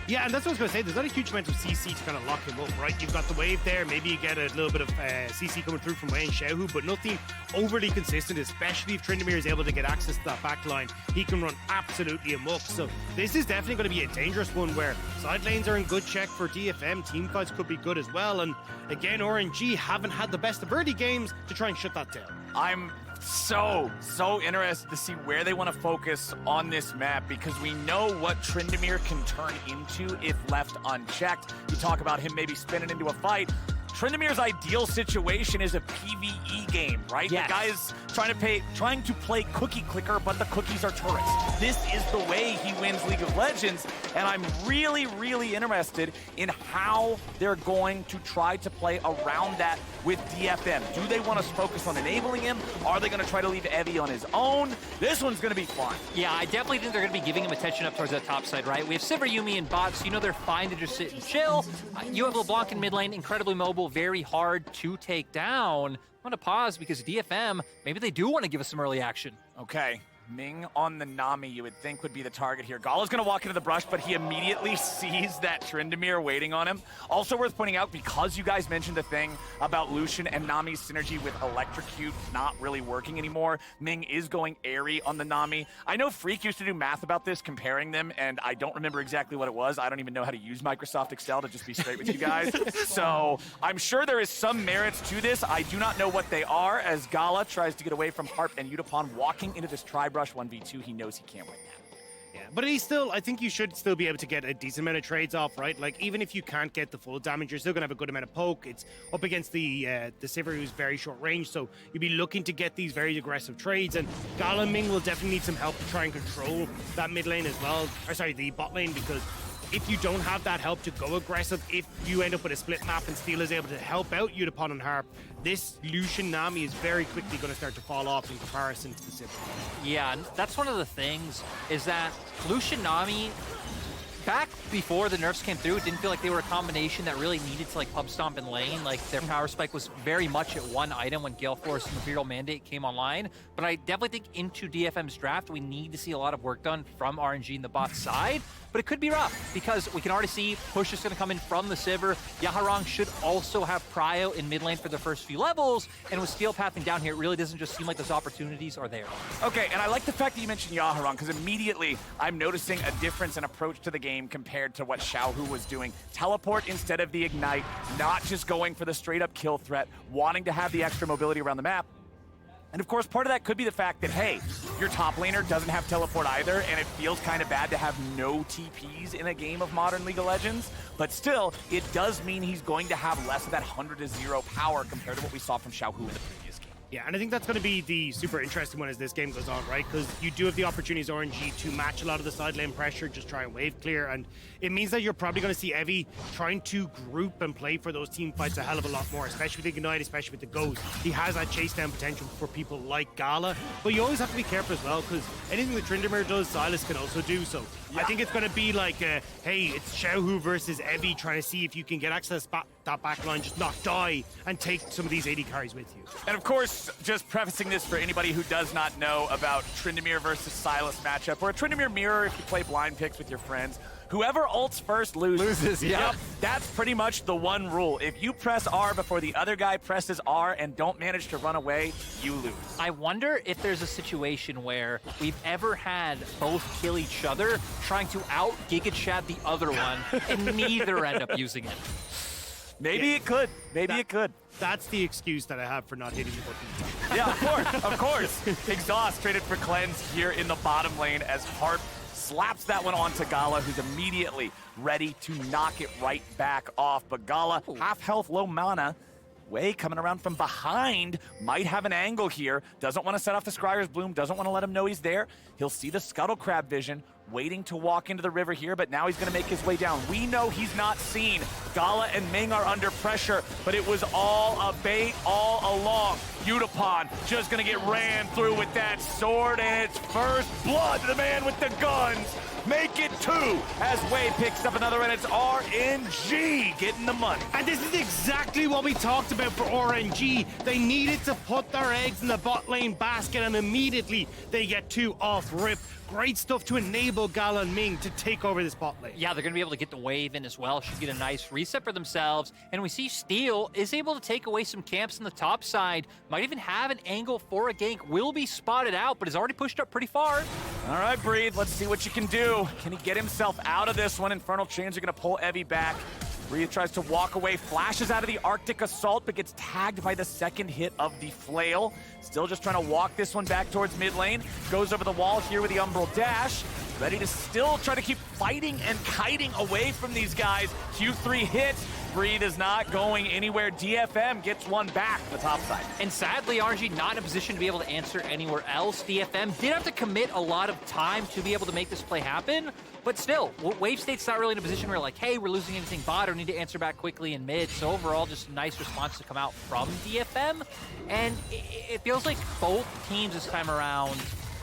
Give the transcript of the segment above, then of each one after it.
Yeah, and that's what I was going to say. There's not a huge amount of CC to kind of lock him up, right? You've got the wave there. Maybe you get a little bit of CC coming through from Wei and Xiaohu, but nothing overly consistent, especially if Tryndamere is able to get access to that back line. He can run absolutely amok. So this is definitely going to be a dangerous one where side lanes are in good check for DFM. Team fights could be good as well. And again, RNG haven't had the best of early games to try and shut that down. I'm so interested to see where they want to focus on this map, because we know what Tryndamere can turn into if left unchecked. You talk about him maybe spinning into a fight. Tryndamere's ideal situation is a PvE game, right? Yes. The guy is trying to play cookie clicker, but the cookies are turrets. This is the way he wins League of Legends, and I'm really interested in how they're going to try to play around that with DFM. Do they want to focus on enabling him? Are they going to try to leave Evi on his own? This one's going to be fun. Yeah, I definitely think they're going to be giving him attention up towards that top side, right? We have Sivir, Yuumi, and bots, so you know they're fine to just sit and chill. You have LeBlanc in mid lane, incredibly mobile, very hard to take down. I'm going to pause because DFM, maybe they do want to give us some early action. Okay. Ming on the Nami, you would think would be the target here. Gala's going to walk into the brush, but he immediately sees that Tryndamere waiting on him. Also worth pointing out, because you guys mentioned the thing about Lucian and Nami's synergy with Electrocute not really working anymore, Ming is going airy on the Nami. I know Freak used to do math about this, comparing them, and I don't remember exactly what it was. I don't even know how to use Microsoft Excel, to just be straight with you guys. So I'm sure there is some merits to this. I do not know what they are, as Gala tries to get away from Harp and Yutapon walking into this tri-brush 1v2. He knows he can't win that. Yeah, but I think you should still be able to get a decent amount of trades off, right? Like, even if you can't get the full damage, you're still going to have a good amount of poke. It's up against the Sivir, who's very short range, so you'll be looking to get these very aggressive trades, and Gala and Ming will definitely need some help to try and control that mid lane as well, or sorry, the bot lane, because if you don't have that help to go aggressive, if you end up with a split map and Steel is able to help out Yutapon and Harp, this Lucian Nami is very quickly going to start to fall off in comparison to the Sivir. Yeah, and that's one of the things, is that Lucian Nami, back before the nerfs came through, it didn't feel like they were a combination that really needed to like pub stomp and lane. Like, their power spike was very much at one item when Gale Force and Imperial Mandate came online. But I definitely think into DFM's draft, we need to see a lot of work done from RNG in the bot side. But it could be rough, because we can already see push is going to come in from the Sivir. Yaharong should also have prio in mid lane for the first few levels, and with Steel pathing down here, it really doesn't just seem like those opportunities are there. Okay, and I like the fact that you mentioned Yaharong, because immediately I'm noticing a difference in approach to the game compared to what Xiaohu was doing. Teleport instead of the Ignite, not just going for the straight-up kill threat, wanting to have the extra mobility around the map. And of course, part of that could be the fact that, hey, your top laner doesn't have teleport either, and it feels kind of bad to have no TPs in a game of modern League of Legends. But still, it does mean he's going to have less of that 100-0 power compared to what we saw from Xiaohu in the previous game. Yeah, and I think that's going to be the super interesting one as this game goes on, right? Because you do have the opportunities, RNG, to match a lot of the side lane pressure, just try and wave clear, and it means that you're probably going to see Evi trying to group and play for those team fights a hell of a lot more, especially with the Ignite, especially with the Ghost. He has that chase down potential for people like Gala, but you always have to be careful as well, because anything that Tryndamere does, Sylas can also do. So yeah. I think it's going to be like, hey, it's Xiaohu versus Evi, trying to see if you can get access to that back line, just not die, and take some of these AD carries with you. And of course, just prefacing this for anybody who does not know about Tryndamere versus Sylas matchup, or a Tryndamere mirror if you play blind picks with your friends. Whoever ults first loses. Yeah. Yep, that's pretty much the one rule. If you press R before the other guy presses R and don't manage to run away, you lose. I wonder if there's a situation where we've ever had both kill each other trying to out Giga Chad the other one, and neither end up using it. Maybe it could. Maybe it could. That's the excuse that I have for not hitting the button. Yeah, of course. Exhaust traded for cleanse here in the bottom lane as Harp slaps that one onto Gala, who's immediately ready to knock it right back off. But Gala, half health, low mana. Wei coming around from behind, might have an angle here. Doesn't want to set off the Scryer's Bloom, doesn't want to let him know he's there. He'll see the Scuttle Crab vision, waiting to walk into the river here, but now he's going to make his way down. We know he's not seen. Gala and Ming are under pressure, but it was all a bait all along. Yutapon just going to get ran through with that sword, and it's first blood to the man with the guns. make it 2 as Wei picks up another, and it's RNG getting the money. And this is exactly what we talked about for RNG. They needed to put their eggs in the bot lane basket, and immediately they get 2 off rip. Great stuff to enable Gala and Ming to take over this bot lane. Yeah, they're going to be able to get the wave in as well. Should get a nice reset for themselves. And we see Steel is able to take away some camps on the top side. Might even have an angle for a gank. Will be spotted out, but has already pushed up pretty far. All right, Breathe, let's see what you can do. Can he get himself out of this one? Infernal Chains are going to pull Evi back. Breathe tries to walk away, flashes out of the Arctic Assault, but gets tagged by the second hit of the Flail. Still just trying to walk this one back towards mid lane. Goes over the wall here with the Umbral Dash. Ready to still try to keep fighting and kiting away from these guys. Q3 hits. Breathe is not going anywhere. DFM gets one back on the top side. And sadly, RNG not in a position to be able to answer anywhere else. DFM did have to commit a lot of time to be able to make this play happen, but still, Wave State's not really in a position where like, hey, we're losing anything bot or need to answer back quickly in mid. So overall, just a nice response to come out from DFM. And it feels like both teams this time around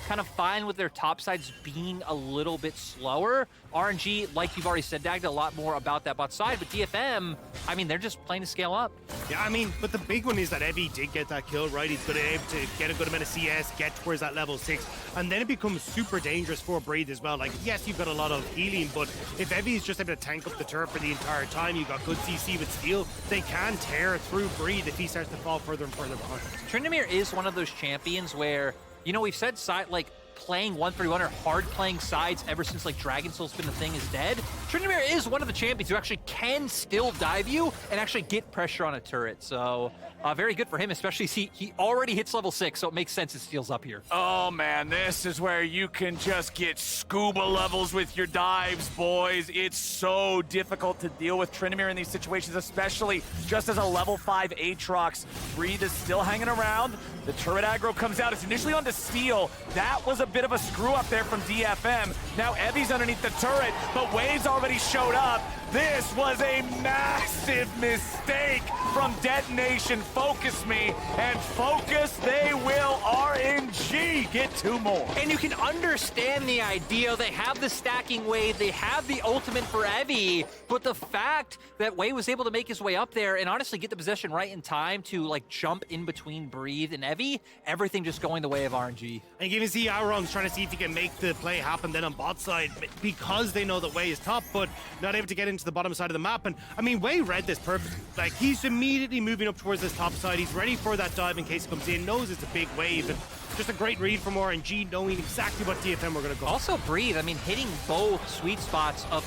kind of fine with their top sides being a little bit slower. RNG, like you've already said, Dagged, a lot more about that bot side, but DFM, I mean, they're just playing to scale up. Yeah, I mean, but the big one is that Evi did get that kill, right? He's going to be able to get a good amount of CS, get towards that level 6, and then it becomes super dangerous for Breathe as well. Like, yes, you've got a lot of healing, but if Evi is just able to tank up the turret for the entire time, you've got good CC with Steel, they can tear through Breathe if he starts to fall further and further behind. Tryndamere is one of those champions where, you know, we've said like playing 1-3-1 or hard playing sides ever since like Dragon Soul's been a thing is dead. Tryndamere is one of the champions who actually can still dive you and actually get pressure on a turret. So very good for him, especially he already hits level 6, so it makes sense it steals up here. Oh man, this is where you can just get scuba levels with your dives, boys. It's so difficult to deal with Tryndamere in these situations, especially just as a level 5 Aatrox. Breathe is still hanging around. The turret aggro comes out. It's initially onto Steel. That was a bit of a screw up there from DFM. Now Evi's underneath the turret, but Wave's already showed up. This was a massive mistake from Detonation FocusMe, and focus they will. RNG get 2 more. And you can understand the idea. They have the stacking wave, they have the ultimate for Evi, but the fact that Wei was able to make his way up there and honestly get the possession right in time to like jump in between Breathe and Evi, everything just going the way of RNG. And you can see Aaron's trying to see if he can make the play happen then on bot side because they know that Wei is top, but not able to get into the bottom side of the map. And I mean, Wei read this perfectly. Like, he's immediately moving up towards this top side. He's ready for that dive in case it comes in, knows it's a big wave, and just a great read from RNG, knowing exactly what DFM were going to go. Also Breathe, I mean, hitting both sweet spots of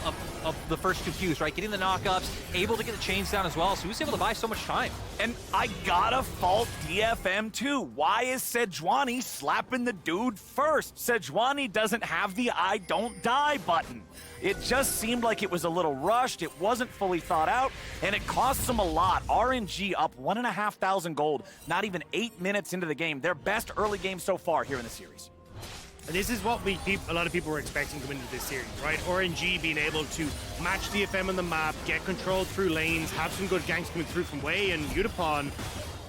the first 2 Qs, right? Getting the knockups, able to get the chains down as well, so he was able to buy so much time. And I gotta fault DFM too. Why is Sejuani slapping the dude first? Sejuani doesn't have the I don't die button. It just seemed like it was a little rushed, it wasn't fully thought out, and it costs them a lot. RNG up 1,500 gold, not even 8 minutes into the game. Their best early game so far here in the series. And this is what a lot of people were expecting coming into this series, right? RNG being able to match DFM on the map, get control through lanes, have some good ganks coming through from Wei and Yutapon.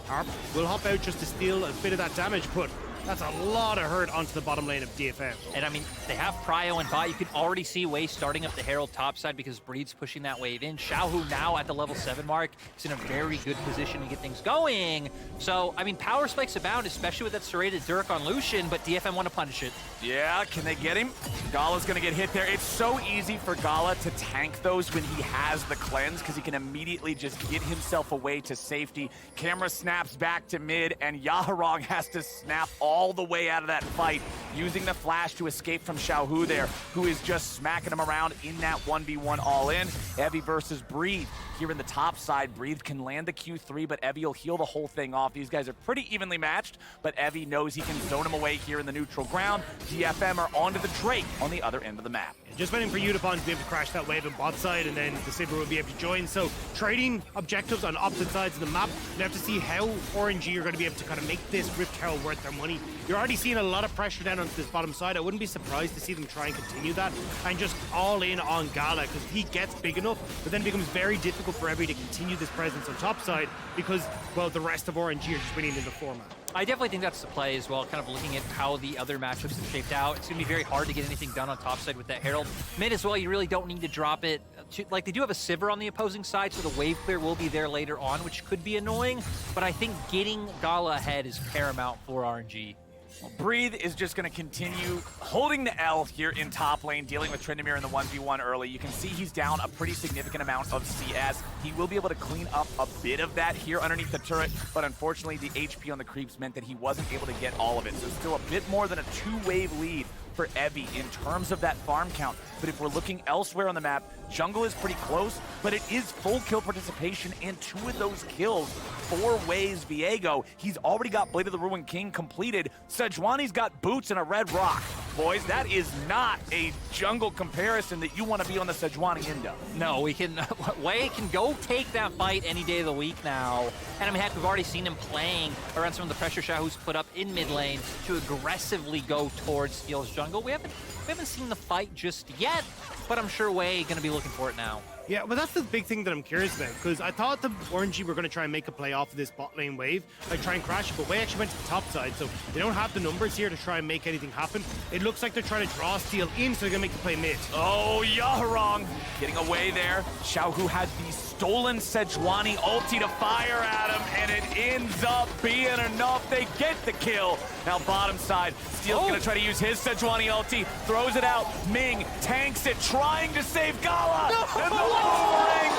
Harp will hop out just to steal a bit of that damage, but that's a lot of hurt onto the bottom lane of DFM. And I mean, they have Prio and bot. You can already see Wei starting up the Herald topside because Breed's pushing that wave in. Xiaohu now at the level 7 mark is in a very good position to get things going. So, I mean, power spikes abound, especially with that serrated Dirk on Lucian, but DFM want to punish it. Yeah, can they get him? Gala's gonna get hit there. It's so easy for Gala to tank those when he has the cleanse because he can immediately just get himself away to safety. Camera snaps back to mid, and Yaharong has to snap all the way out of that fight, using the flash to escape from Xiaohu there, who is just smacking him around in that 1v1 all-in. Evi versus Breathe. Here in the top side, Breathe can land the Q3, but Evi will heal the whole thing off. These guys are pretty evenly matched, but Evi knows he can zone him away here in the neutral ground. DFM are onto the Drake on the other end of the map. Just waiting for Yutapon to be able to crash that wave on bot side, and then the Sivir will be able to join. So trading objectives on opposite sides of the map. You have to see how RNG are going to be able to kind of make this Rift Herald worth their money. You're already seeing a lot of pressure down onto this bottom side. I wouldn't be surprised to see them try and continue that and just all in on Gala, because he gets big enough, but then it becomes very difficult for Evi to continue this presence on top side because, well, the rest of RNG are just winning in the format. I definitely think that's the play as well, kind of looking at how the other matchups have shaped out. It's going to be very hard to get anything done on top side with that Herald. Mid as well, you really don't need to drop it. Like, they do have a Sivir on the opposing side, so the wave clear will be there later on, which could be annoying. But I think getting Gala ahead is paramount for RNG. Well, Breathe is just going to continue holding the L here in top lane, dealing with Tryndamere in the 1v1 early. You can see he's down a pretty significant amount of CS. He will be able to clean up a bit of that here underneath the turret, but unfortunately the HP on the creeps meant that he wasn't able to get all of it. So still a bit more than a 2-wave lead for Evi in terms of that farm count. But if we're looking elsewhere on the map, jungle is pretty close, but it is full kill participation, and 2 of those kills, 4 ways Viego. He's already got Blade of the Ruined King completed. Sejuani's got boots and a red rock. Boys, that is not a jungle comparison that you want to be on the Sejuani Indo. No, we can. Wei can go take that fight any day of the week now. And I mean, heck, we've already seen him playing around some of the pressure Xiaohu's put up in mid lane to aggressively go towards Steel's jungle. We haven't seen the fight just yet, but I'm sure Wei going to be looking for it now. Yeah, but that's the big thing that I'm curious about, because I thought the RNG were going to try and make a play off of this bot lane wave, like try and crash it, but Wei actually went to the top side, so they don't have the numbers here to try and make anything happen. It looks like they're trying to draw Steel in, so they're going to make the play mid. Oh, Yaharong getting away there. Xiaohu had the stolen Sejuani ulti to fire at him, and it ends up being enough. They get the kill. Now bottom side, Steel's going to try to use his Sejuani ulti, throws it out. Ming tanks it, trying to save Gala. No! And the Long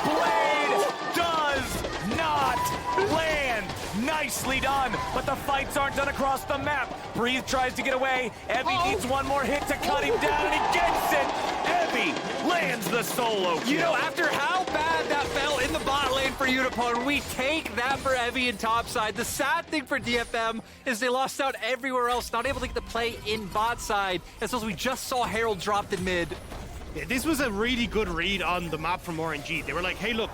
Blade does not land. Nicely done, but the fights aren't done across the map. Breathe tries to get away. Evi needs one more hit to cut him down, and he gets it. Evi lands the solo kill. You know, after how bad that felt in the bot lane for Yutapon, we take that for Evi in topside. The sad thing for DFM is they lost out everywhere else, not able to get the play in bot side, as we just saw Herald dropped in mid. Yeah, this was a really good read on the map from RNG. They were like, hey, look,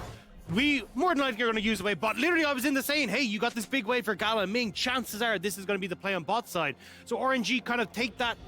we more than likely are going to use the wave, but literally I was in the saying, hey, you got this big wave for Gala and Ming. Chances are this is going to be the play on bot side. So RNG kind of take that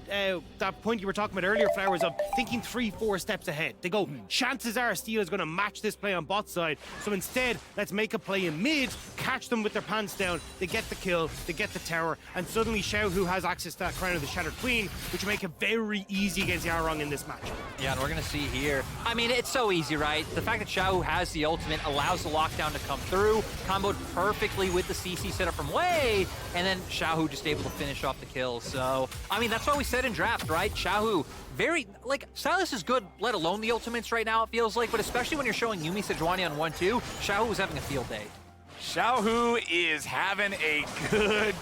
that point you were talking about earlier, Flowers, of thinking 3-4 steps ahead. They go, chances are Steel is going to match this play on bot side. So instead, let's make a play in mid, catch them with their pants down. They get the kill, they get the tower, and suddenly Xiaohu has access to that Crown of the Shattered Queen, which will make it very easy against Yaharong in this match. Yeah, and we're going to see here. I mean, it's so easy, right? The fact that Xiaohu has the ultimate allows the lockdown to come through, comboed perfectly with the CC setup from Wei, and then Xiaohu just able to finish off the kill. So, I mean, that's what we said in draft, right? Xiaohu, very, like, Sylas is good, let alone the ultimates right now, it feels like, but especially when you're showing Yuumi Sejuani on 1-2, Xiaohu was having a field day. Xiaohu is having a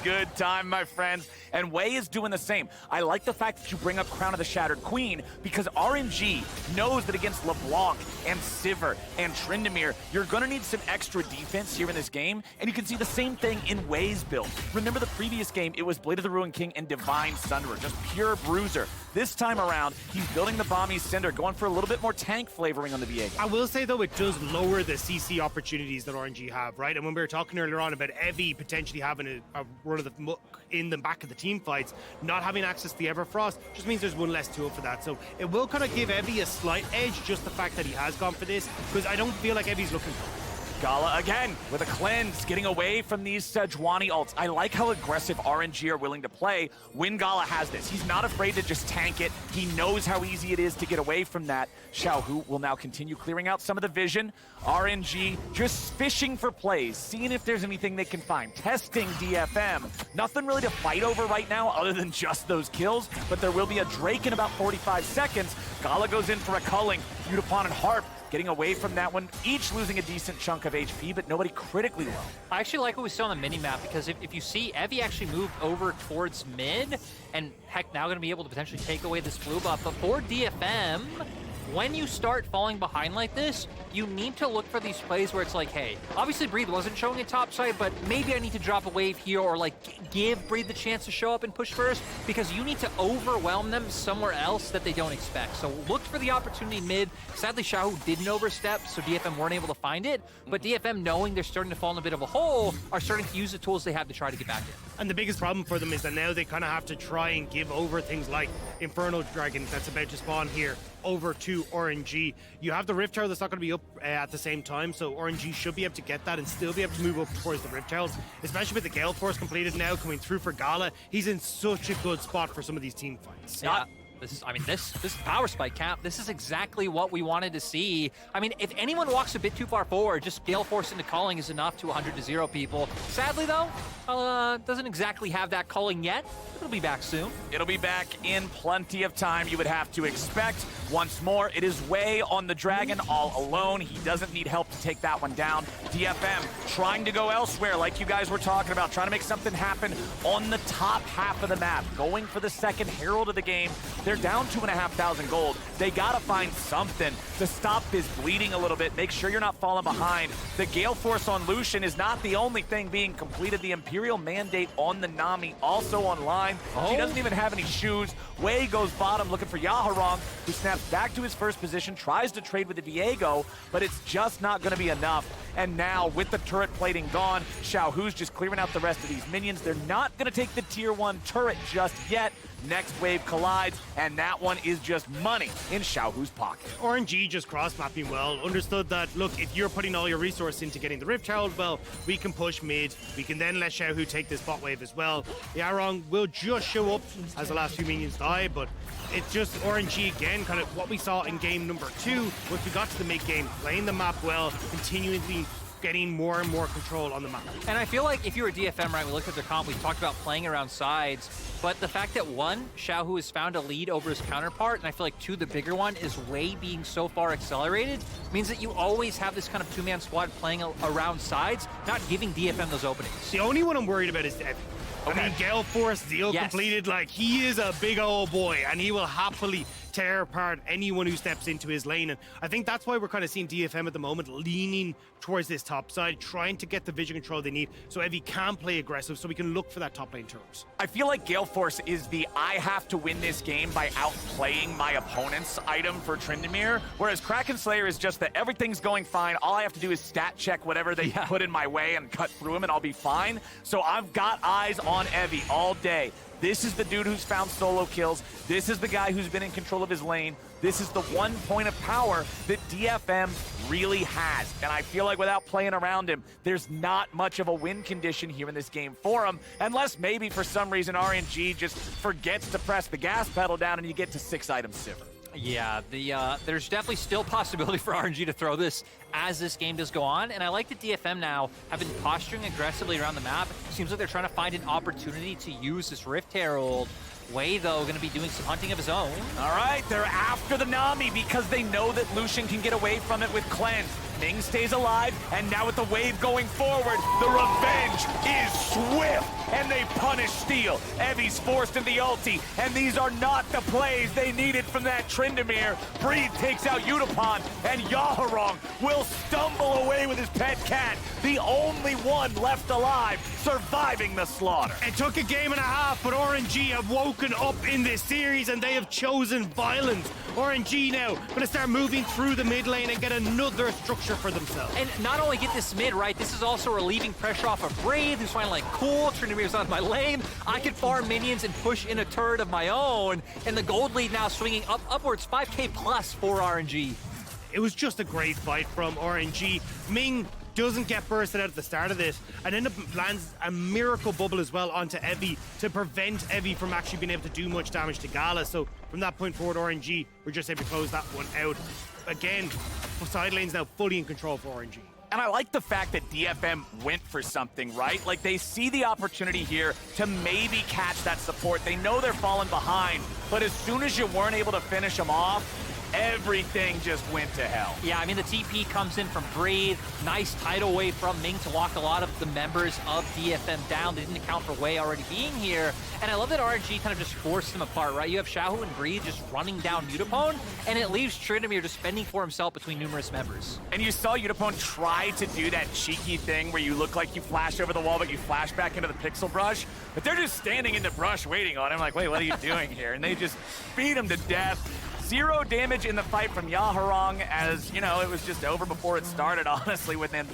good time, my friends, and Wei is doing the same. I like the fact that you bring up Crown of the Shattered Queen, because RNG knows that against Leblanc and Sivir and Tryndamere, you're going to need some extra defense here in this game, and you can see the same thing in Wei's build. Remember the previous game, it was Blade of the Ruined King and Divine Sunderer, just pure bruiser. This time around, he's building the Bomby Cinder, going for a little bit more tank flavoring on the Viego. I will say, though, it does lower the CC opportunities that RNG have, right? And when we were talking earlier on about Evi potentially having a run of the muck in the back of the team fights, not having access to the Everfrost just means there's one less tool for that. So it will kind of give Evi a slight edge, just the fact that he has gone for this, because I don't feel like Evi's looking for it. Gala again with a cleanse, getting away from these Sejuani ults. I like how aggressive RNG are willing to play when Gala has this. He's not afraid to just tank it. He knows how easy it is to get away from that. Xiaohu will now continue clearing out some of the vision. RNG just fishing for plays, seeing if there's anything they can find. Testing DFM. Nothing really to fight over right now other than just those kills, but there will be a Drake in about 45 seconds. Gala goes in for a culling. Yutapon and Harp getting away from that one, each losing a decent chunk of HP, but nobody critically low. I actually like what we saw on the mini-map, because if you see, Evi actually moved over towards mid, and heck, now going to be able to potentially take away this blue buff. But for DFM, when you start falling behind like this, you need to look for these plays where it's like, hey, obviously Breathe wasn't showing it topside, but maybe I need to drop a wave here, or like give Breathe the chance to show up and push first, because you need to overwhelm them somewhere else that they don't expect. So look for the opportunity mid. Sadly, Xiaohu didn't overstep, so DFM weren't able to find it, but DFM, knowing they're starting to fall in a bit of a hole, are starting to use the tools they have to try to get back in. And the biggest problem for them is that now they kind of have to try and give over things like Infernal Dragon that's about to spawn here, over to RNG. You have the Rift Tower that's not going to be up at the same time, so RNG should be able to get that and still be able to move up towards the Rift Towers, especially with the Gale Force completed now, coming through for Gala. He's in such a good spot for some of these team fights. Yeah. This power spike cap, this is exactly what we wanted to see. I mean, if anyone walks a bit too far forward, just Gale Force into calling is enough to 100-0 people. Sadly, though, doesn't exactly have that calling yet. It'll be back soon. It'll be back in plenty of time, you would have to expect. Once more, it is Wei on the Dragon all alone. He doesn't need help to take that one down. DFM trying to go elsewhere, like you guys were talking about, trying to make something happen on the top half of the map, going for the second Herald of the game. They're down 2,500 gold. They gotta find something to stop this bleeding a little bit, make sure you're not falling behind. The Gale Force on Lucian is not the only thing being completed. The Imperial Mandate on the Nami also online. She doesn't even have any shoes. Wei goes bottom looking for Yaharong, who snaps back to his first position, tries to trade with the Viego, but it's just not gonna be enough. And now, with the turret plating gone, Xiaohu's just clearing out the rest of these minions. They're not gonna take the tier 1 turret just yet. Next wave collides, and that one is just money in Xiaohu's pocket. RNG just cross-mapping well, understood that, look, if you're putting all your resources into getting the Rift Herald, well, we can push mid, we can then let Xiaohu take this bot wave as well. Yaharong will just show up as the last few minions die, but it's just RNG again, kind of what we saw in game number 2, once we got to the mid-game, playing the map well, continually getting more and more control on the map. And I feel like if you were DFM, right, we looked at their comp, we talked about playing around sides, but the fact that one, Xiaohu has found a lead over his counterpart, and I feel like two, the bigger one, is Wei being so far accelerated, means that you always have this kind of two-man squad playing around sides, not giving DFM those openings. The only one I'm worried about is Evi. I mean, Gale Force deal completed, like, he is a big old boy, and he will happily tear apart anyone who steps into his lane. And I think that's why we're kind of seeing DFM at the moment leaning towards this top side, trying to get the vision control they need so Evi can play aggressive so we can look for that top lane turret. I feel like Gale Force is the I have to win this game by outplaying my opponent's item for Tryndamere, whereas Kraken Slayer is just that everything's going fine. All I have to do is stat check whatever they put in my way and cut through them and I'll be fine. So I've got eyes on Evi all day. This is the dude who's found solo kills. This is the guy who's been in control of his lane. This is the one point of power that DFM really has. And I feel like without playing around him, there's not much of a win condition here in this game for him, unless maybe for some reason RNG just forgets to press the gas pedal down and you get to 6-item Sivir. Yeah, there's definitely still possibility for RNG to throw this as this game does go on, and I like that DFM now have been posturing aggressively around the map. Seems like they're trying to find an opportunity to use this Rift Herald. Wei, though, going to be doing some hunting of his own. All right, they're after the Nami because they know that Lucian can get away from it with Cleanse. Ming stays alive, and now with the wave going forward, the revenge is swift, and they punish Steel. Evi's forced in the ulti, and these are not the plays they needed from that Tryndamere. Breathe takes out Yutapon, and Yaharong will stumble away with his pet cat, the only one left alive, surviving the slaughter. It took a game and a half, but RNG have woken up in this series, and they have chosen violence. RNG now going to start moving through the mid lane and get another structure for themselves. And not only get this mid, right, this is also relieving pressure off of Breathe, who's finally like, cool, Tryndamere's on my lane, I can farm minions and push in a turret of my own, and the gold lead now swinging upwards 5k plus for RNG. It was just a great fight from RNG. Ming doesn't get bursted out at the start of this and end up lands a miracle bubble as well onto Evi to prevent Evi from actually being able to do much damage to Gala. So from that point forward, RNG were just able to close that one out. Again, side lane's now fully in control for RNG. And I like the fact that DFM went for something, right? Like, they see the opportunity here to maybe catch that support. They know they're falling behind, but as soon as you weren't able to finish them off, everything just went to hell. Yeah, I mean, the TP comes in from Breathe. Nice tidal wave from Ming to lock a lot of the members of DFM down. They didn't account for Wei already being here. And I love that RNG kind of just forced them apart, right? You have Xiaohu and Breathe just running down Yutapon, and it leaves Tryndamere just fending for himself between numerous members. And you saw Yutapon try to do that cheeky thing where you look like you flash over the wall, but you flash back into the pixel brush. But they're just standing in the brush waiting on him like, wait, what are you doing here? And they just beat him to death. 0 damage in the fight from Yaharong, as, you know, it was just over before it started, honestly, with them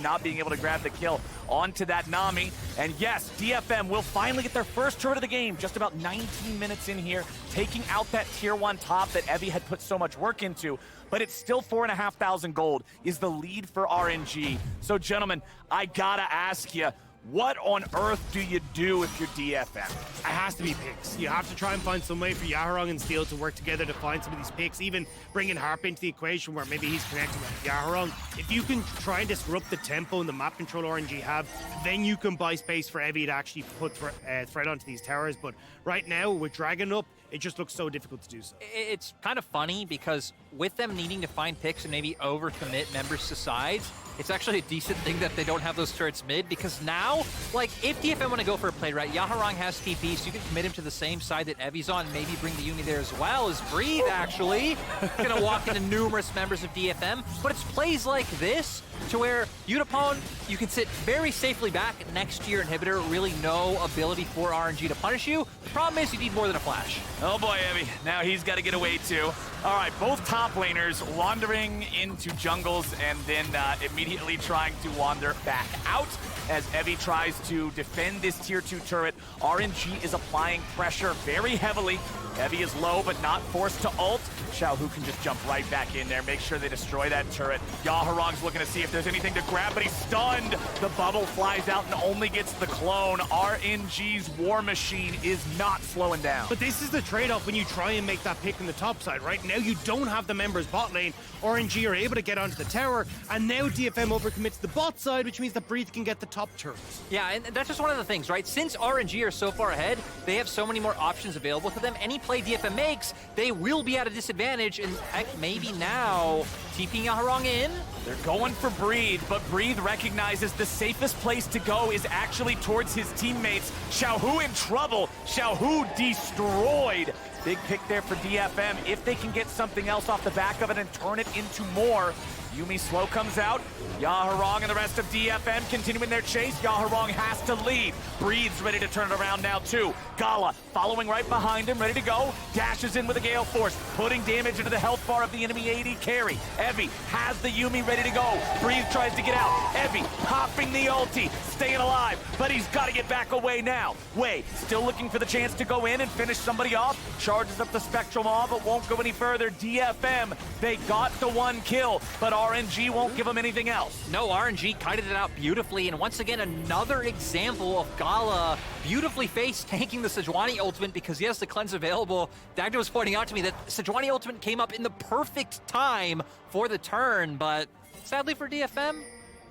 not being able to grab the kill onto that Nami. And yes, DFM will finally get their first turret of the game, just about 19 minutes in here, taking out that tier 1 top that Evi had put so much work into. But it's still 4,500 gold is the lead for RNG. So, gentlemen, I gotta ask you, what on earth do you do if you're DFM? It has to be picks. You have to try and find some way for Yaharong and Steel to work together to find some of these picks, even bringing Harp into the equation where maybe he's connecting with Yaharong. If you can try and disrupt the tempo and the map control RNG have, then you can buy space for Evi to actually put threat onto these towers. But right now, with Dragon up, it just looks so difficult to do so. It's kind of funny because with them needing to find picks and maybe overcommit members to sides, it's actually a decent thing that they don't have those turrets mid, because now, like, if DFM want to go for a play, right, Yaharong has TP, so you can commit him to the same side that Evi's on, maybe bring the Yuumi there as well, as Breathe, actually, gonna walk into numerous members of DFM. But it's plays like this to where Yutapon, you can sit very safely back next to your inhibitor, really no ability for RNG to punish you. The problem is you need more than a flash. Oh boy, Evi, now he's got to get away too. All right, both top laners wandering into jungles and then immediately trying to wander back out as Evi tries to defend this tier 2 turret. RNG is applying pressure very heavily. Evi is low, but not forced to ult. Xiaohu can just jump right back in there, make sure they destroy that turret. Yaharong's looking to see if there's anything to grab, but he's stunned. The bubble flies out and only gets the clone. RNG's War Machine is not slowing down. But this is the trade-off when you try and make that pick in the top side, right? Now you don't have the members bot lane. RNG are able to get onto the tower, and now DFM overcommits the bot side, which means that Breathe can get the top turret. Yeah, and that's just one of the things, right? Since RNG are so far ahead, they have so many more options available to them. Any play DFM makes, they will be at a disadvantage, and heck, maybe now TPing Yaharong in. They're going for Breathe, but Breathe recognizes the safest place to go is actually towards his teammates. Xiaohu in trouble. Xiaohu destroyed. Big pick there for DFM. If they can get something else off the back of it and turn it into more. Yuumi slow comes out. Yaharong and the rest of DFM continuing their chase. Yaharong has to leave. Breathes ready to turn it around now too. Gala following right behind him, ready to go. Dashes in with a Gale Force, putting damage into the health bar of the enemy AD carry. Evi has the Yuumi ready to go. Breathe tries to get out. Evi popping the ulti, staying alive, but he's got to get back away now. Wei still looking for the chance to go in and finish somebody off. Charges up the Spectral Maw, but won't go any further. DFM, they got the 1 kill, but RNG won't give them anything else. No, RNG kited it out beautifully, and once again, another example of Gala beautifully face tanking the Sejuani ultimate, because he has the cleanse available. Dagda was pointing out to me that Sejuani ultimate came up in the perfect time for the turn, but sadly for DFM,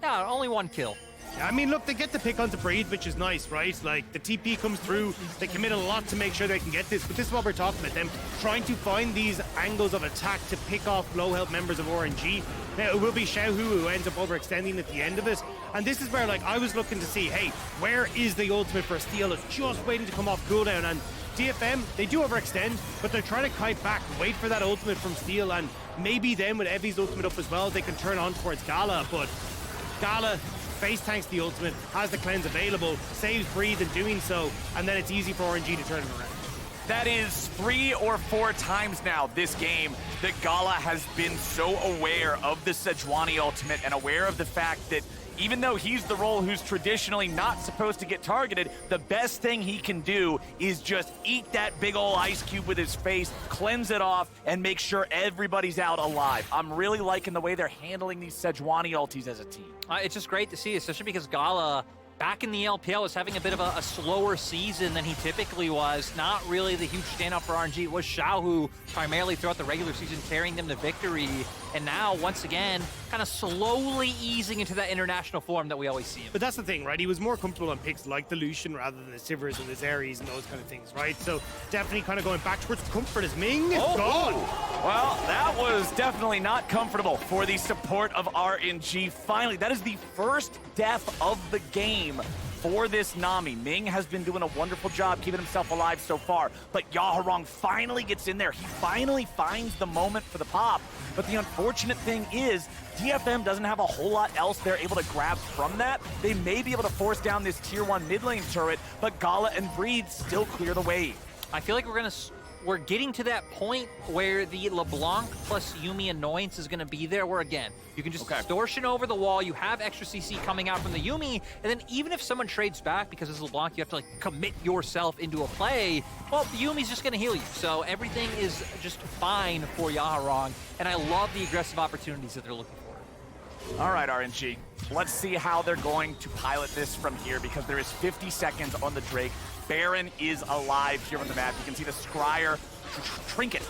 yeah, only 1 kill. I mean, look, they get the pick onto Breathe, which is nice, right? Like, the TP comes through, they commit a lot to make sure they can get this, but this is what we're talking about, them trying to find these angles of attack to pick off low-health members of RNG. Now, it will be Xiaohu who ends up overextending at the end of it, and this is where, like, I was looking to see, hey, where is the ultimate for Steel? It's just waiting to come off cooldown, and DFM, they do overextend, but they're trying to kite back, wait for that ultimate from Steel, and maybe then with Evi's ultimate up as well, they can turn on towards Gala, but Gala face tanks the ultimate, has the cleanse available, saves Breathe in doing so, and then it's easy for RNG to turn it around. That is 3 or 4 times now this game that Gala has been so aware of the Sejuani ultimate and aware of the fact that even though he's the role who's traditionally not supposed to get targeted, the best thing he can do is just eat that big ol' ice cube with his face, cleanse it off, and make sure everybody's out alive. I'm really liking the way they're handling these Sejuani ultis as a team. It's just great to see, especially because Gala, back in the LPL, was having a bit of a slower season than he typically was. Not really the huge standout for RNG. It was Xiaohu primarily throughout the regular season carrying them to victory. And now, once again, kind of slowly easing into that international form that we always see him. But that's the thing, right? He was more comfortable on picks like the Lucian rather than the Sivirs and the Zeres and those kind of things, right? So definitely kind of going back towards comfort as Ming is gone. Well, that was definitely not comfortable for the support of RNG. Finally, that is the first death of the game for this Nami. Ming has been doing a wonderful job keeping himself alive so far, but Yaharong finally gets in there. He finally finds the moment for the pop, but the unfortunate thing is DFM doesn't have a whole lot else they're able to grab from that. They may be able to force down this tier 1 mid lane turret, but Gala and Breathe still clear the way. I feel like we're going to we're getting to that point where the LeBlanc plus Yuumi annoyance is going to be there, where again, you can just distortion over the wall, you have extra CC coming out from the Yuumi, and then even if someone trades back because it's LeBlanc, you have to like commit yourself into a play, well, the Yuumi's just going to heal you. So everything is just fine for Yaharong, and I love the aggressive opportunities that they're looking for. All right, RNG. Let's see how they're going to pilot this from here, because there is 50 seconds on the Drake. Baron is alive here on the map. You can see the Scryer trinket,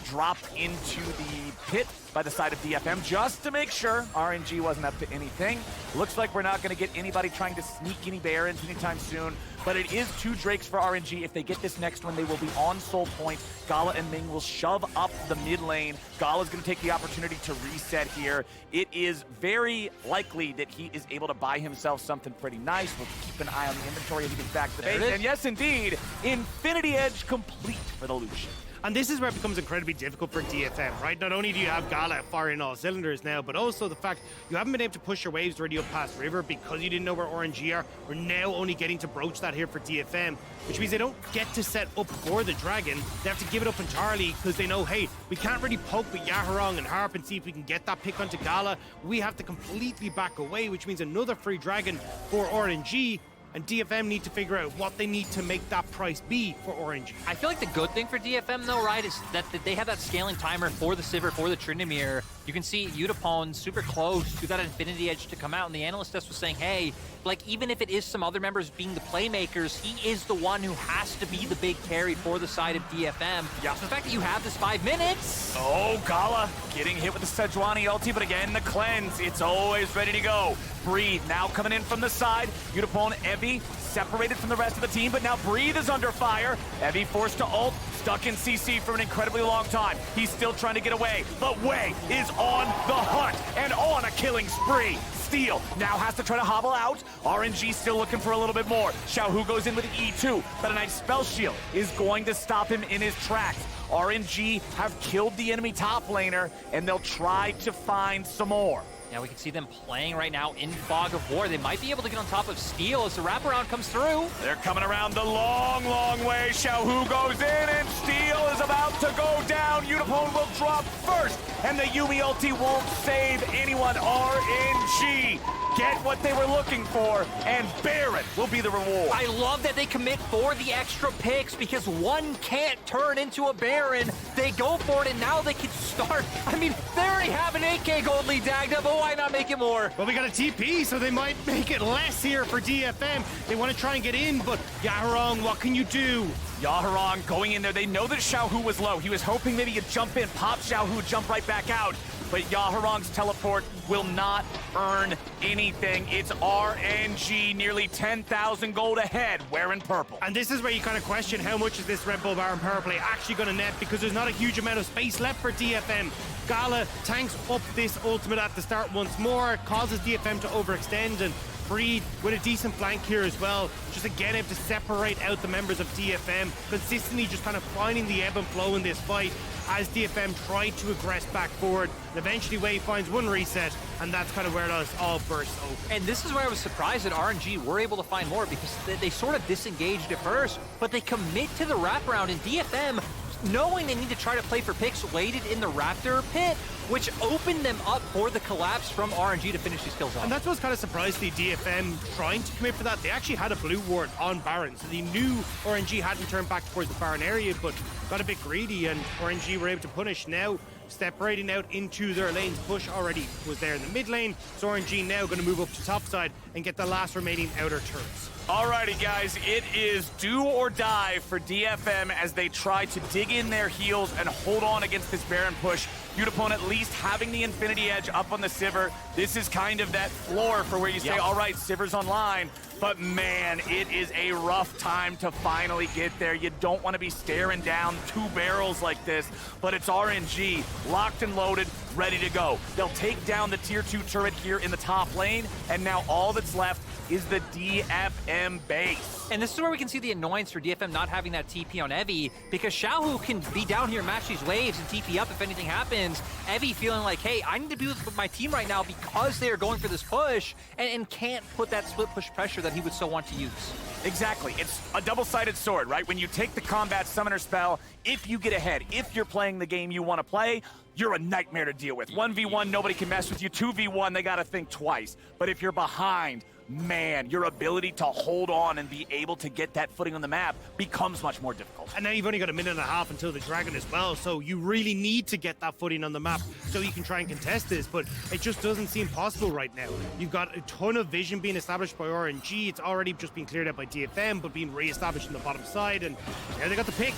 drop into the pit by the side of DFM just to make sure RNG wasn't up to anything. Looks like we're not going to get anybody trying to sneak any Barons anytime soon, but it is 2 Drakes for RNG. If they get this next one, they will be on soul point. Gala and Ming will shove up the mid lane. Gala's going to take the opportunity to reset here. It is very likely that he is able to buy himself something pretty nice. We'll keep an eye on the inventory as he gets back to the base. And yes, indeed, Infinity Edge complete for the Lucian. And this is where it becomes incredibly difficult for DFM, right? Not only do you have Gala firing all cylinders now, but also the fact you haven't been able to push your waves already up past River because you didn't know where RNG are. We're now only getting to broach that here for DFM, which means they don't get to set up for the Dragon. They have to give it up entirely because they know, hey, we can't really poke with Yaharong and Harp and see if we can get that pick onto Gala. We have to completely back away, which means another free Dragon for RNG. And DFM need to figure out what they need to make that price be for RNG. I feel like the good thing for DFM though, right, is that they have that scaling timer for the Sivir, for the Tryndamere. You can see Yutapon super close to that Infinity Edge to come out, and the analyst desk was saying, hey, like even if it is some other members being the playmakers, he is the one who has to be the big carry for the side of DFM. Yeah. So the fact that you have this 5 minutes. Oh, Gala getting hit with the Sejuani ulti, but again, the cleanse, it's always ready to go. Breathe now coming in from the side. Yutapon, Evi separated from the rest of the team, but now Breathe is under fire. Evi forced to ult, stuck in CC for an incredibly long time. He's still trying to get away, but Wei is on the hunt and on a killing spree. Steal now has to try to hobble out. RNG still looking for a little bit more. Xiaohu goes in with an E2, but a nice spell shield is going to stop him in his tracks. RNG have killed the enemy top laner, and they'll try to find some more. Yeah, we can see them playing right now in Fog of War. They might be able to get on top of Steel as the wraparound comes through. They're coming around the long, long way. Xiaohu goes in, and Steel is about to go down. Yutapon will drop first, and the Yuumi ulti won't save anyone. RNG get what they were looking for, and Baron will be the reward. I love that they commit for the extra picks because one can't turn into a Baron. They go for it, and now they can start. I mean, they already have an 8K gold lead tagged up, but why not make it more? Well, we got a TP, so they might make it less here for DFM. They want to try and get in, but Yaharong, what can you do? Yaharong going in there. They know that Xiaohu was low. He was hoping maybe he'd jump in, pop Xiaohu, jump right back out. But Yaharong's teleport will not earn anything. It's RNG, nearly 10,000 gold ahead, wearing purple. And this is where you kind of question how much is this Red Bull Baron power play actually going to net, because there's not a huge amount of space left for DFM. Gala tanks up this ultimate at the start once more, causes DFM to overextend, and Breathe with a decent flank here as well. Just again able to separate out the members of DFM, consistently just kind of finding the ebb and flow in this fight as DFM tried to aggress back forward. And eventually Wei finds one reset, and that's kind of where it all bursts open. And this is where I was surprised that RNG were able to find more, because they sort of disengaged at first, but they commit to the wraparound, and DFM, knowing they need to try to play for picks, waited in the Raptor pit, which opened them up for the collapse from RNG to finish these kills off. And that's what's kind of surprised the DFM trying to commit for that. They actually had a blue ward on Baron, so they knew RNG hadn't turned back towards the Baron area, but got a bit greedy, and RNG were able to punish. Now separating out into their lanes. Push already was there in the mid lane, so RNG now going to move up to top side and get the last remaining outer turrets. Alrighty guys, it is do or die for DFM as they try to dig in their heels and hold on against this Baron push. Yutapon at least having the Infinity Edge up on the Sivir. This is kind of that floor for where you say, all right, Sivir's online. But man, it is a rough time to finally get there. You don't want to be staring down 2 barrels like this, but it's RNG, locked and loaded, ready to go. They'll take down the tier 2 turret here in the top lane, and now all that's left is the DFM base. And this is where we can see the annoyance for DFM not having that TP on Evi, because Xiaohu can be down here, match these waves, and TP up if anything happens. Evi feeling like, hey, I need to be with my team right now because they are going for this push, and can't put that split push pressure that he would so want to use. Exactly. It's a double-sided sword, right? When you take the combat summoner spell, if you get ahead, if you're playing the game you want to play, you're a nightmare to deal with. 1v1, nobody can mess with you. 2v1, they got to think twice. But if you're behind, man, your ability to hold on and be able to get that footing on the map becomes much more difficult. And now you've only got a minute and a half until the dragon as well, so you really need to get that footing on the map so you can try and contest this, but it just doesn't seem possible right now. You've got a ton of vision being established by RNG. It's already just been cleared out by DFM, but being re-established on the bottom side, and there they got the pick.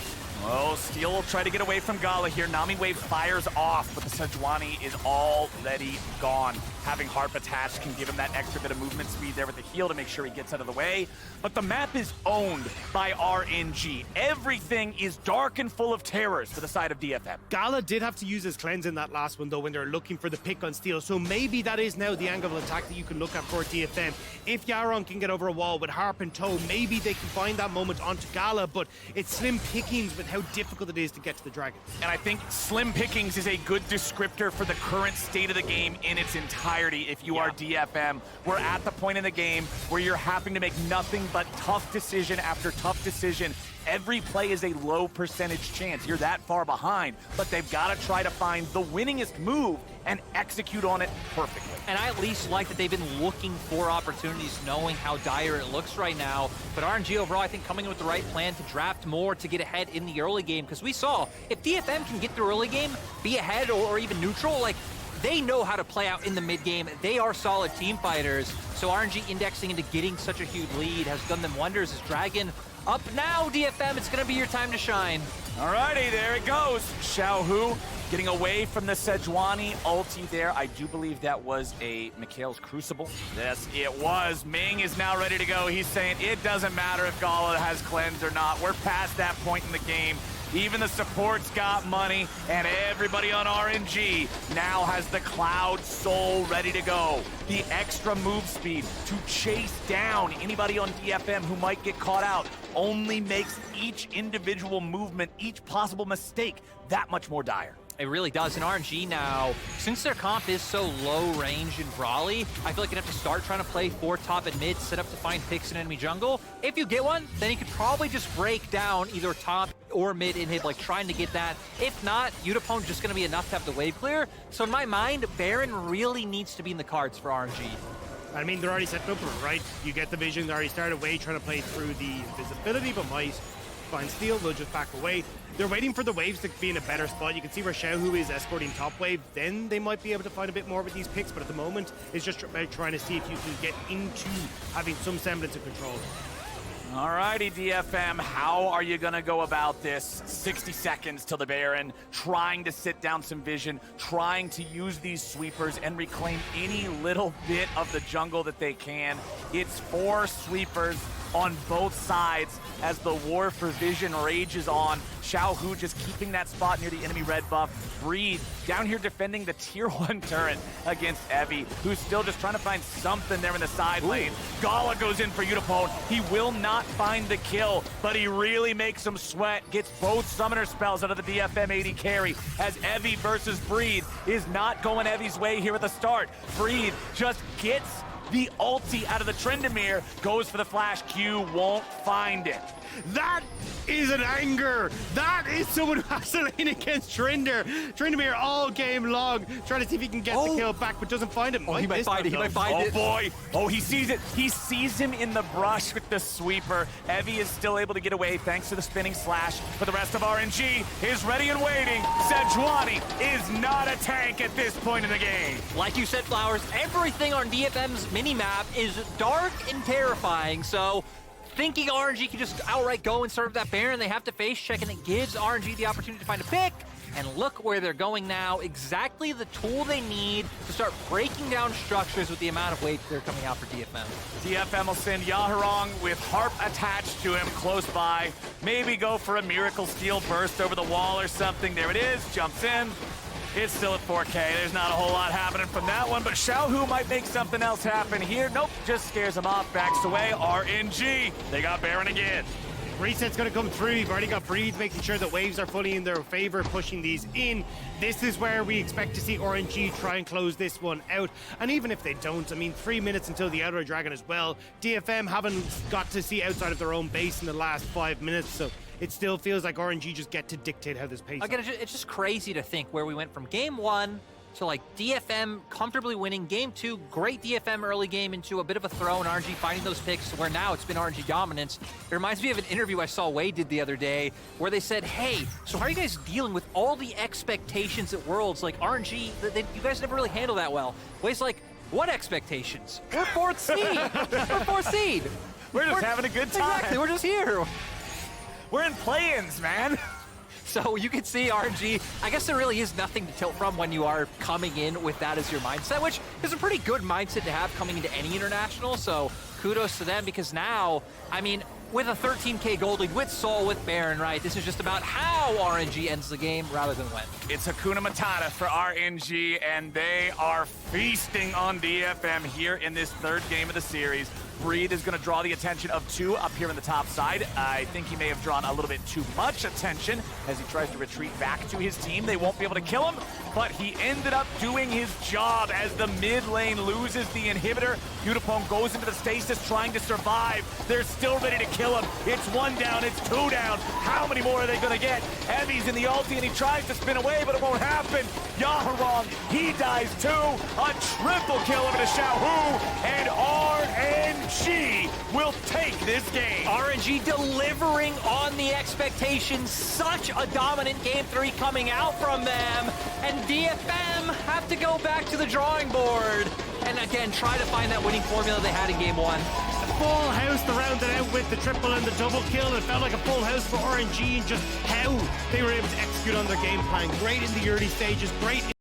Oh, Steel will try to get away from Gala here. Nami Wave fires off, but the Sejuani is already gone. Having Harp attached can give him that extra bit of movement speed there with the heal to make sure he gets out of the way. But the map is owned by RNG. Everything is dark and full of terrors for the side of DFM. Gala did have to use his cleanse in that last one, though, when they're looking for the pick on Steel, so maybe that is now the angle of attack that you can look at for DFM. If Yaharong can get over a wall with Harp in tow, maybe they can find that moment onto Gala, but it's slim pickings with how difficult it is to get to the dragon. And I think slim pickings is a good descriptor for the current state of the game in its entirety. If you are DFM, we're at the point in the game where you're having to make nothing but tough decision after tough decision. Every play is a low percentage chance. You're that far behind, but they've got to try to find the winningest move and execute on it perfectly. And I at least like that they've been looking for opportunities, knowing how dire it looks right now. But RNG overall, I think, coming in with the right plan to draft more, to get ahead in the early game, because we saw if DFM can get through early game, be ahead or even neutral, like, they know how to play out in the mid game. They are solid team fighters. So RNG indexing into getting such a huge lead has done them wonders as Dragon up now, DFM. It's gonna be your time to shine. Alrighty, there it goes. Xiaohu getting away from the Sejuani ulti there. I do believe that was a Mikhail's Crucible. Yes, it was. Ming is now ready to go. He's saying it doesn't matter if Gala has cleanse or not. We're past that point in the game. Even the support's got money, and everybody on RNG now has the Cloud Soul ready to go. The extra move speed to chase down anybody on DFM who might get caught out only makes each individual movement, each possible mistake, that much more dire. It really does. In RNG now, since their comp is so low range and brawly, I feel like you'd have to start trying to play 4 top and mid, set up to find picks in enemy jungle. If you get one, then you could probably just break down either top or mid inhib, like trying to get that. If not, Yutapon just going to be enough to have the wave clear. So in my mind, Baron really needs to be in the cards for RNG. I mean, they're already set up for it, right? You get the vision, they already started Wei trying to play through the invisibility, but might find Steel, they'll just back away. They're waiting for the waves to be in a better spot. You can see where Xiaohu is escorting top wave. Then they might be able to find a bit more with these picks, but at the moment, it's just about trying to see if you can get into having some semblance of control. Alrighty, DFM, how are you gonna go about this? 60 seconds till the Baron, trying to sit down some vision, trying to use these sweepers and reclaim any little bit of the jungle that they can. It's 4 sweepers on both sides as the war for vision rages on. Xiaohu just keeping that spot near the enemy red buff. Breathe down here defending the tier 1 turret against Evi, who's still just trying to find something there in the side lane. Gala goes in for Yutapon. He will not find the kill, but he really makes him sweat. Gets both summoner spells out of the DFM AD carry as Evi versus Breathe is not going Evi's way here at the start. Breathe just gets the ulti out of the Tryndamere, goes for the flash Q, won't find it. That is an anger. That is someone who has to lane against Tryndamere all game long, trying to see if he can get the kill back, but doesn't find it. He might find it. He might find it. Oh boy. Oh, he sees it. He sees him in the brush with the sweeper. Evi is still able to get away thanks to the spinning slash. But the rest of RNG is ready and waiting. Sejuani is not a tank at this point in the game. Like you said, Flowers, everything on DFM's mini-map is dark and terrifying, so thinking RNG can just outright go and serve that Baron, they have to face check, and it gives RNG the opportunity to find a pick. And look where they're going now. Exactly the tool they need to start breaking down structures with the amount of weight they're coming out for DFM. DFM will send Yaharong with Harp attached to him close by. Maybe go for a Miracle Steel burst over the wall or something. There it is, jumps in. It's still at 4K. There's not a whole lot happening from that one, but Xiaohu might make something else happen here. Nope, just scares him off, backs away. RNG, they got Baron again. Reset's going to come through. You've already got Breathe, making sure that waves are fully in their favor, pushing these in. This is where we expect to see RNG try and close this one out. And even if they don't, I mean, 3 minutes until the Outer Dragon as well. DFM haven't got to see outside of their own base in the last 5 minutes, so it still feels like RNG just get to dictate how this pace. Again, it's just crazy to think where we went from game 1 to like DFM comfortably winning game 2, great DFM early game into a bit of a throw and RNG finding those picks where now it's been RNG dominance. It reminds me of an interview I saw Wei did the other day where they said, hey, so how are you guys dealing with all the expectations at Worlds? Like RNG, you guys never really handle that well. Wei's like, what expectations? We're 4th seed. We're 4th seed. We're just having a good time. Exactly, we're just here. We're in play-ins, man. So you can see RNG, I guess there really is nothing to tilt from when you are coming in with that as your mindset, which is a pretty good mindset to have coming into any international. So kudos to them, because now, I mean, with a 13K gold lead, with Soul, with Baron, right? This is just about how RNG ends the game rather than when. It's Hakuna Matata for RNG, and they are feasting on DFM here in this 3rd game of the series. Breathe is going to draw the attention of 2 up here on the top side. I think he may have drawn a little bit too much attention as he tries to retreat back to his team. They won't be able to kill him, but he ended up doing his job as the mid lane loses the inhibitor. Yutapon goes into the stasis trying to survive. They're still ready to kill him. It's 1 down, it's 2 down. How many more are they going to get? Evi's in the ulti and he tries to spin away, but it won't happen. Yaharong, he dies too. A triple kill over to Xiaohu, and RNG will take this game. RNG delivering on the expectations. Such a dominant game 3 coming out from them. And DFM have to go back to the drawing board. And again, try to find that winning formula they had in game 1. Full house to round it out with the triple and the double kill. It felt like a full house for RNG and just how they were able to execute on their game plan. Great in the early stages, great